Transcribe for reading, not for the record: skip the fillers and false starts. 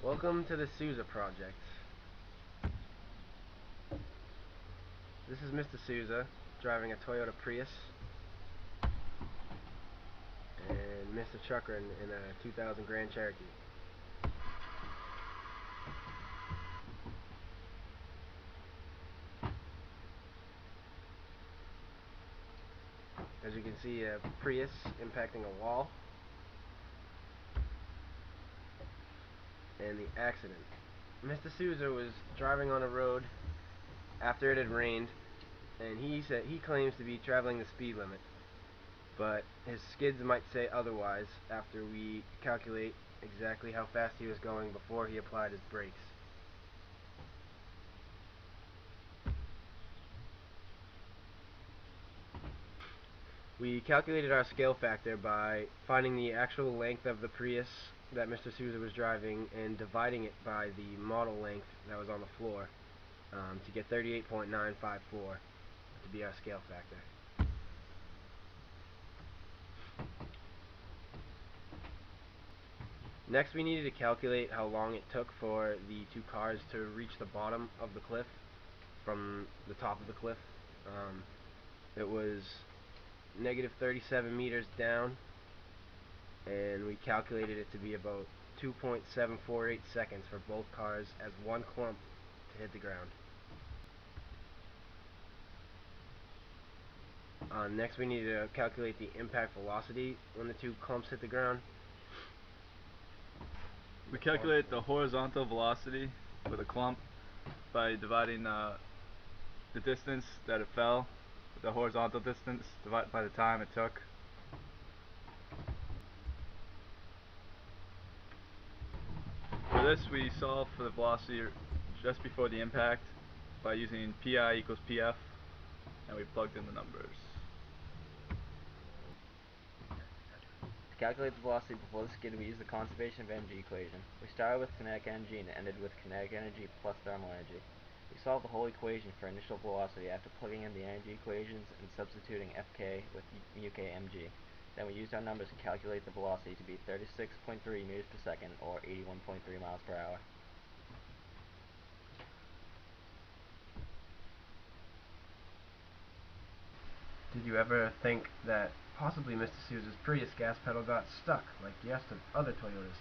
Welcome to the Souza Project. This is Mr. Souza driving a Toyota Prius, and Mr. Chuckran in a 2000 Grand Cherokee. As you can see, a Prius impacting a wall, and the accident. Mr. Souza was driving on a road after it had rained, and he claims to be traveling the speed limit, but his skids might say otherwise after we calculate exactly how fast he was going before he applied his brakes. We calculated our scale factor by finding the actual length of the Prius that Mr. Souza was driving and dividing it by the model length that was on the floor to get 38.954 to be our scale factor. Next, we needed to calculate how long it took for the two cars to reach the bottom of the cliff from the top of the cliff. It was negative 37 meters down, and we calculated it to be about 2.748 seconds for both cars as one clump to hit the ground. Next, we needed to calculate the impact velocity when the two clumps hit the ground. We calculate the horizontal velocity for the clump by dividing the distance that it fell, the horizontal distance, divided by the time it took. For this, we solved for the velocity just before the impact by using PI equals PF, and we plugged in the numbers. To calculate the velocity before the skid, we used the conservation of energy equation. We started with kinetic energy and ended with kinetic energy plus thermal energy. We solved the whole equation for initial velocity after plugging in the energy equations and substituting Fk with UkMg. Then we used our numbers to calculate the velocity to be 36.3 meters per second, or 81.3 miles per hour. Did you ever think that possibly Mr. Souza's Prius gas pedal got stuck like the rest of other Toyotas?